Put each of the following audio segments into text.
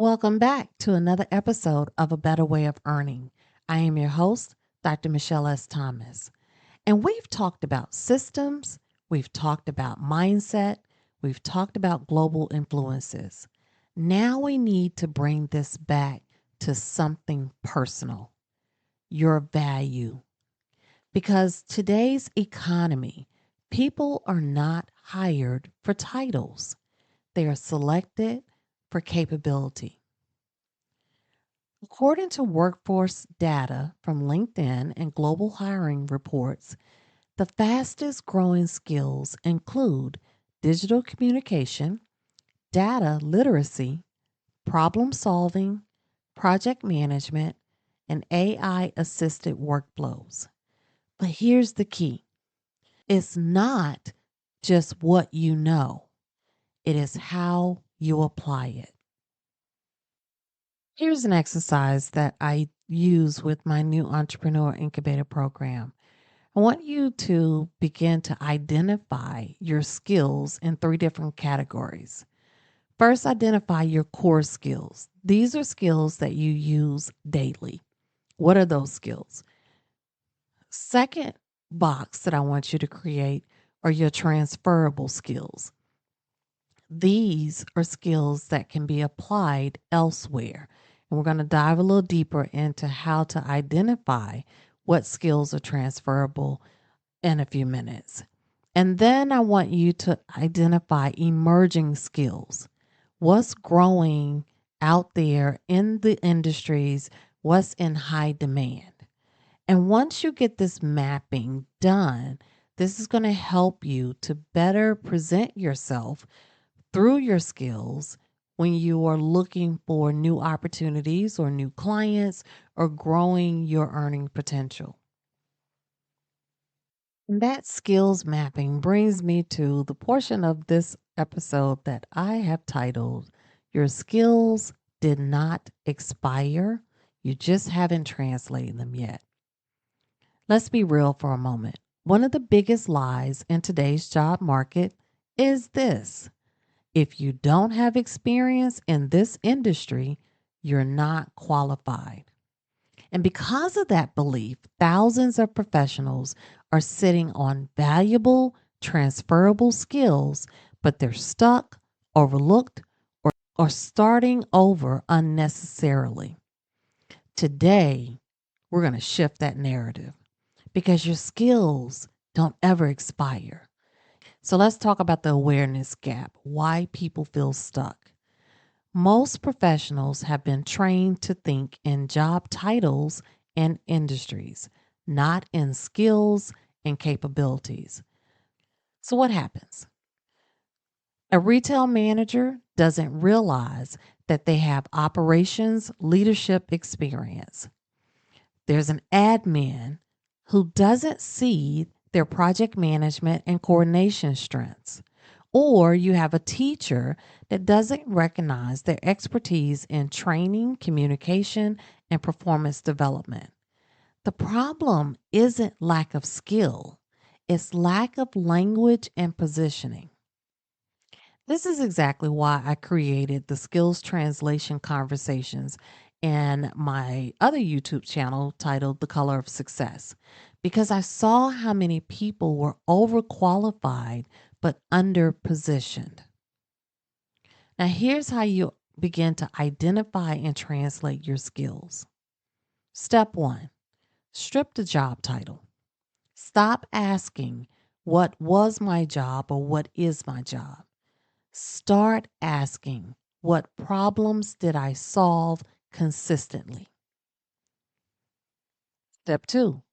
Welcome back to another episode of A Better Way of Earning. I am your host, Dr. Michelle S. Thomas. And we've talked about systems, we've talked about mindset, we've talked about global influences. Now we need to bring this back to something personal, your value. Because today's economy, people are not hired for titles, they are selected for capability. According to workforce data from LinkedIn and global hiring reports, the fastest growing skills include digital communication, data literacy, problem solving, project management, and AI assisted workflows. But here's the key, it's not just what you know, it is how you apply it. Here's an exercise that I use with my new Entrepreneur Incubator program. I want you to begin to identify your skills in three different categories. First, identify your core skills. These are skills that you use daily. What are those skills? Second box that I want you to create are your transferable skills. These are skills that can be applied elsewhere. And we're going to dive a little deeper into how to identify what skills are transferable in a few minutes. And then I want you to identify emerging skills. What's growing out there in the industries? What's in high demand? And once you get this mapping done, this is going to help you to better present yourself through your skills when you are looking for new opportunities or new clients or growing your earning potential. And that skills mapping brings me to the portion of this episode that I have titled, Your Skills Did Not Expire. You just haven't translated them yet. Let's be real for a moment. One of the biggest lies in today's job market is this: if you don't have experience in this industry, you're not qualified. And because of that belief, thousands of professionals are sitting on valuable, transferable skills, but they're stuck, overlooked, or starting over unnecessarily. Today, we're going to shift that narrative because your skills don't ever expire. So let's talk about the awareness gap, why people feel stuck. Most professionals have been trained to think in job titles and industries, not in skills and capabilities. So, what happens? A retail manager doesn't realize that they have operations leadership experience. There's an admin who doesn't see their project management and coordination strengths. Or you have a teacher that doesn't recognize their expertise in training, communication, and performance development. The problem isn't lack of skill, it's lack of language and positioning. This is exactly why I created the skills translation conversations and my other YouTube channel titled The Color of Success, because I saw how many people were overqualified but underpositioned. Now, here's how you begin to identify and translate your skills. Step one, strip the job title. Stop asking, what was my job or what is my job? Start asking, what problems did I solve consistently? Step two,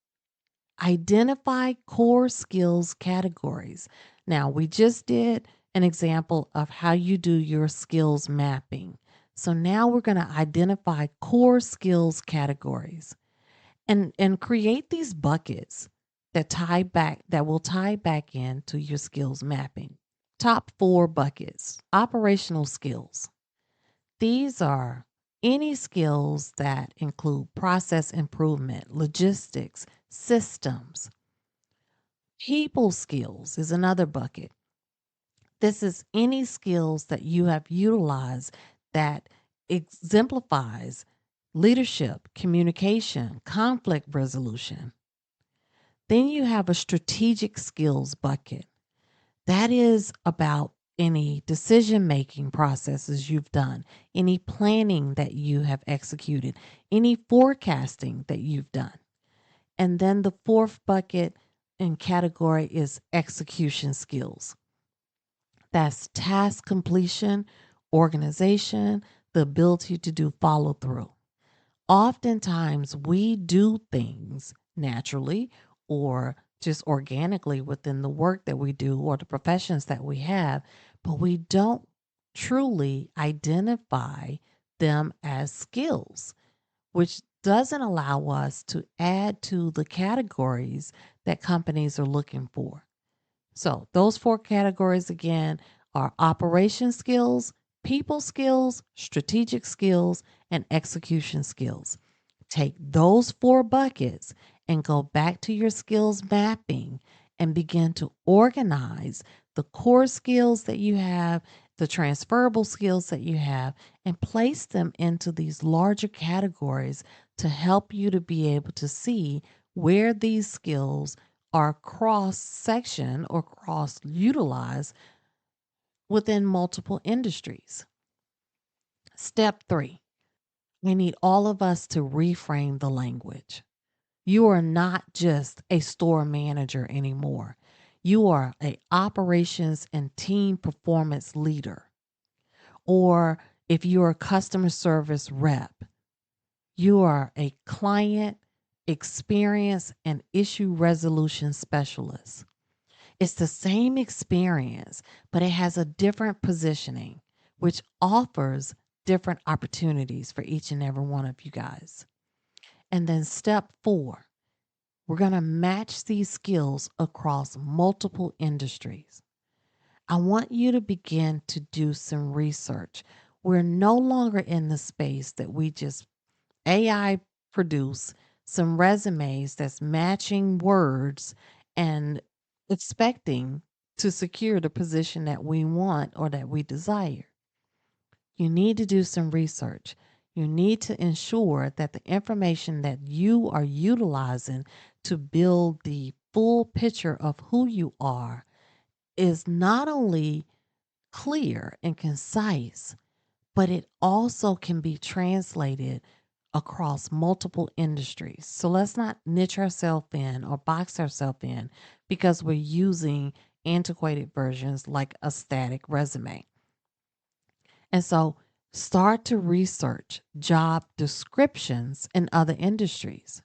identify core skills categories. Now, we just did an example of how you do your skills mapping. So now we're going to identify core skills categories and create these buckets that will tie back into your skills mapping. Top 4 buckets. Operational skills. These are any skills that include process improvement, logistics, systems. People skills is another bucket. This is any skills that you have utilized that exemplifies leadership, communication, conflict resolution. Then you have a strategic skills bucket. That is about any decision making processes you've done, any planning that you have executed, any forecasting that you've done. And then the fourth bucket and category is execution skills. That's task completion, organization, the ability to do follow through. Oftentimes, we do things naturally or just organically within the work that we do or the professions that we have, but we don't truly identify them as skills, which doesn't allow us to add to the categories that companies are looking for. So, those four categories again are operation skills, people skills, strategic skills, and execution skills. Take those four buckets and go back to your skills mapping and begin to organize the core skills that you have, the transferable skills that you have, and place them into these larger categories to help you to be able to see where these skills are cross section or cross utilized within multiple industries. Step 3, we need all of us to reframe the language. You are not just a store manager anymore. You are a operations and team performance leader. Or if you're a customer service rep, you are a client experience and issue resolution specialist. It's the same experience, but it has a different positioning, which offers different opportunities for each and every one of you guys. And then step 4, we're going to match these skills across multiple industries. I want you to begin to do some research. We're no longer in the space that we just AI produce some resumes that's matching words and expecting to secure the position that we want or that we desire. You need to do some research. You need to ensure that the information that you are utilizing to build the full picture of who you are is not only clear and concise, but it also can be translated across multiple industries. So let's not niche ourselves in or box ourselves in because we're using antiquated versions like a static resume. And so start to research job descriptions in other industries.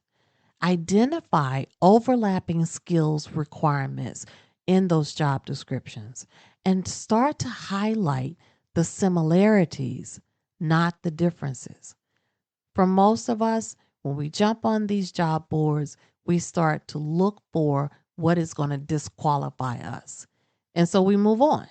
Identify overlapping skills requirements in those job descriptions and start to highlight the similarities, not the differences. For most of us, when we jump on these job boards, we start to look for what is going to disqualify us. And so we move on.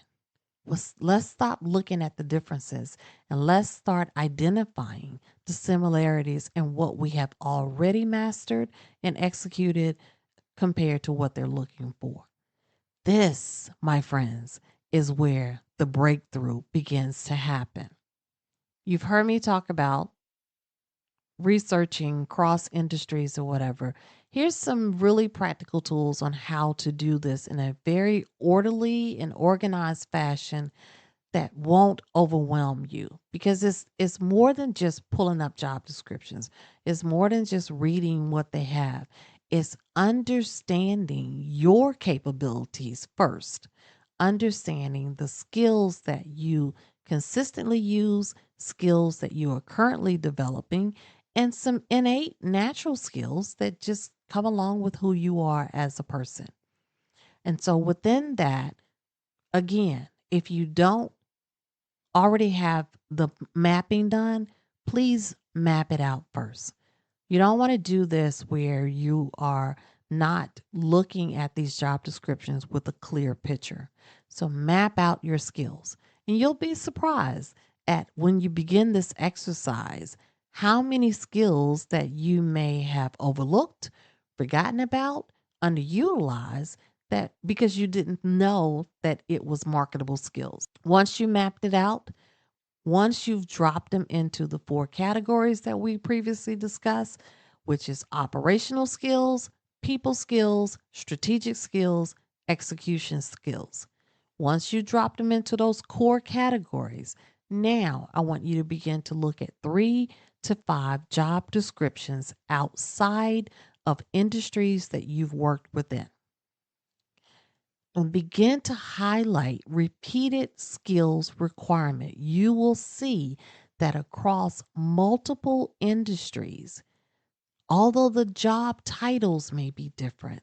Let's stop looking at the differences and let's start identifying the similarities in what we have already mastered and executed compared to what they're looking for. This, my friends, is where the breakthrough begins to happen. You've heard me talk about researching cross industries or whatever. Here's some really practical tools on how to do this in a very orderly and organized fashion that won't overwhelm you because it's more than just pulling up job descriptions. It's more than just reading what they have. It's understanding your capabilities first, understanding the skills that you consistently use, skills that you are currently developing, and some innate natural skills that just come along with who you are as a person. And so within that, again, if you don't already have the mapping done, please map it out first. You don't want to do this where you are not looking at these job descriptions with a clear picture. So map out your skills, and you'll be surprised at when you begin this exercise how many skills that you may have overlooked, forgotten about, underutilized that because you didn't know that it was marketable skills. Once you mapped it out, Once you've dropped them into the 4 categories that we previously discussed, which is operational skills, people skills, strategic skills, execution skills. Once you drop them into those core categories, now I want you to begin to look at 3 to 5 job descriptions outside of industries that you've worked within and begin to highlight repeated skills requirement. You will see that across multiple industries, although the job titles may be different,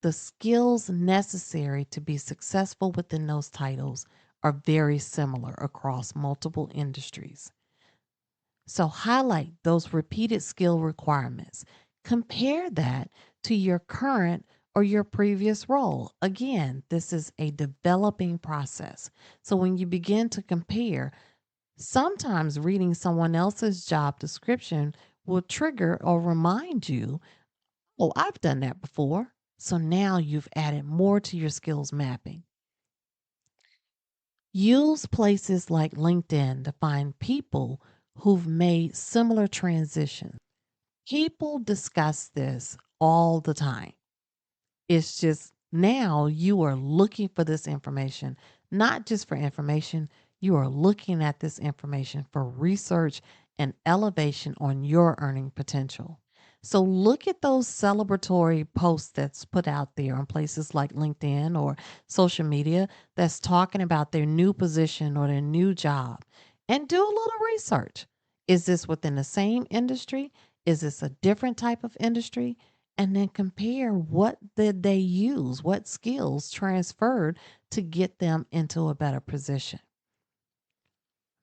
the skills necessary to be successful within those titles are very similar across multiple industries. So highlight those repeated skill requirements. Compare that to your current or your previous role. Again, this is a developing process. So when you begin to compare, sometimes reading someone else's job description will trigger or remind you, oh, I've done that before. So now you've added more to your skills mapping. Use places like LinkedIn to find people who've made similar transitions. People discuss this all the time. It's just now you are looking for this information, not just for information, you are looking at this information for research and elevation on your earning potential. So look at those celebratory posts that's put out there on places like LinkedIn or social media that's talking about their new position or their new job and do a little research. Is this within the same industry? Is this a different type of industry? And then compare what did they use, what skills transferred to get them into a better position.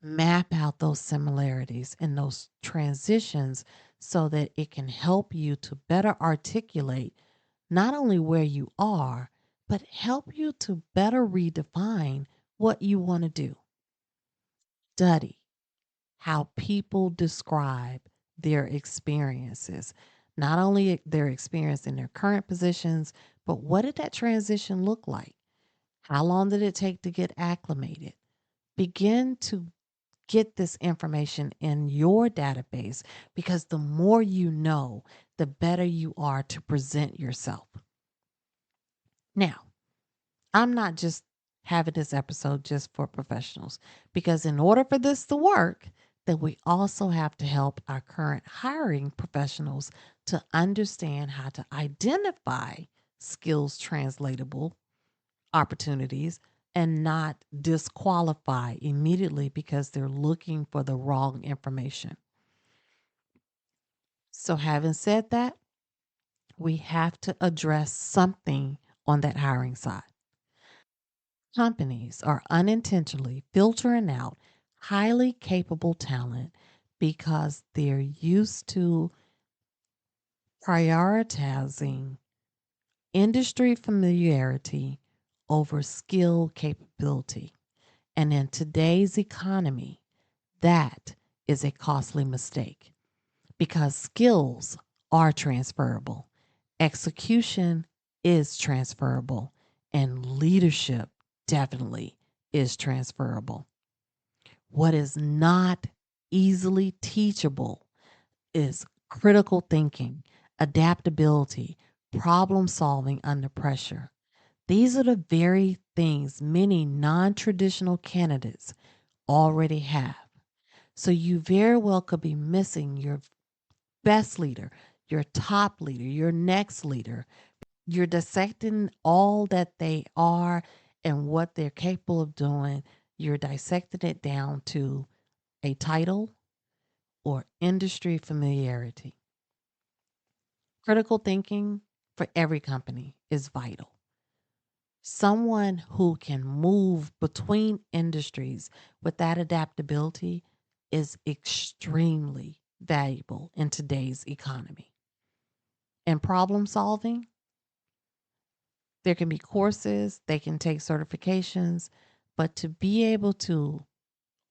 Map out those similarities and those transitions so that it can help you to better articulate not only where you are, but help you to better redefine what you want to do. Study how people describe their experiences, not only their experience in their current positions, but what did that transition look like? How long did it take to get acclimated? Begin to get this information in your database because the more you know, the better you are to present yourself. Now, I'm not just having this episode just for professionals because in order for this to work, then we also have to help our current hiring professionals to understand how to identify skills translatable opportunities and not disqualify immediately because they're looking for the wrong information. So, having said that, we have to address something on that hiring side. Companies are unintentionally filtering out highly capable talent because they're used to prioritizing industry familiarity over skill capability. And in today's economy, that is a costly mistake because skills are transferable, execution is transferable, and leadership definitely is transferable. What is not easily teachable is critical thinking, adaptability, problem solving under pressure. These are the very things many non traditional candidates already have. So you very well could be missing your best leader, your top leader, your next leader. You're dissecting all that they are and what they're capable of doing. You're dissecting it down to a title or industry familiarity. Critical thinking for every company is vital. Someone who can move between industries with that adaptability is extremely valuable in today's economy. And problem solving, there can be courses, they can take certifications, but to be able to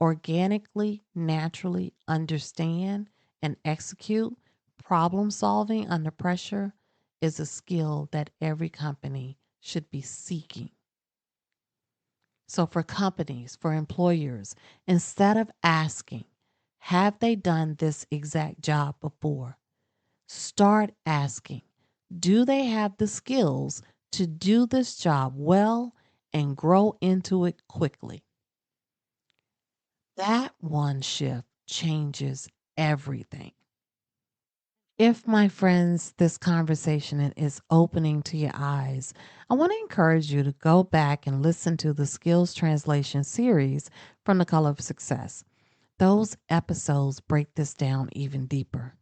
organically, naturally understand and execute problem solving under pressure is a skill that every company should be seeking. So, for companies, for employers, instead of asking, have they done this exact job before? Start asking, do they have the skills to do this job well and grow into it quickly? That one shift changes everything. If, my friends, this conversation is opening to your eyes, I want to encourage you to go back and listen to the Skills Translation series from The Color of Success. Those episodes break this down even deeper.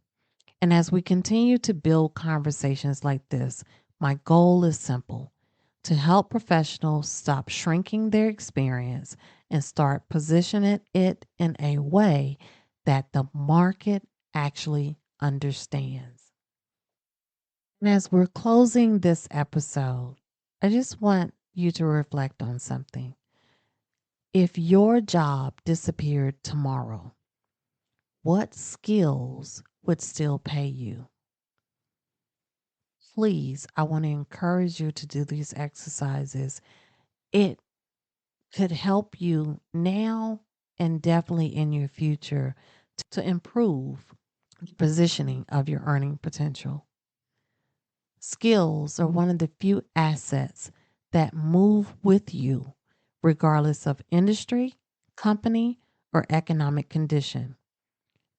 And as we continue to build conversations like this, my goal is simple: to help professionals stop shrinking their experience and start positioning it in a way that the market actually understands. And as we're closing this episode, I just want you to reflect on something. If your job disappeared tomorrow, what skills would still pay you? Please, I want to encourage you to do these exercises. It could help you now and definitely in your future to improve the positioning of your earning potential. Skills are one of the few assets that move with you regardless of industry, company, or economic condition.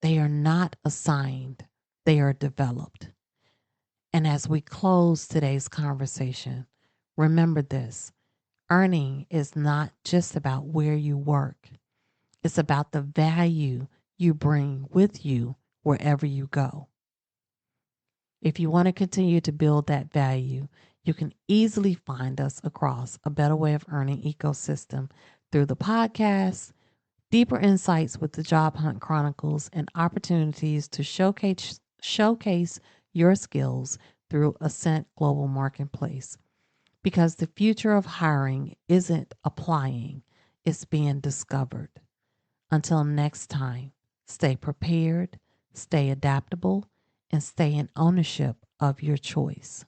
They are not assigned, they are developed. And as we close today's conversation, remember this: earning is not just about where you work, it's about the value you bring with you wherever you go. If you want to continue to build that value, you can easily find us across a Better Way of Earning ecosystem through the podcast, deeper insights with the Job Hunt Chronicles, and opportunities to showcase your skills through Ascent Global Marketplace. Because the future of hiring isn't applying, it's being discovered. Until next time, stay prepared, stay adaptable, and stay in ownership of your choice.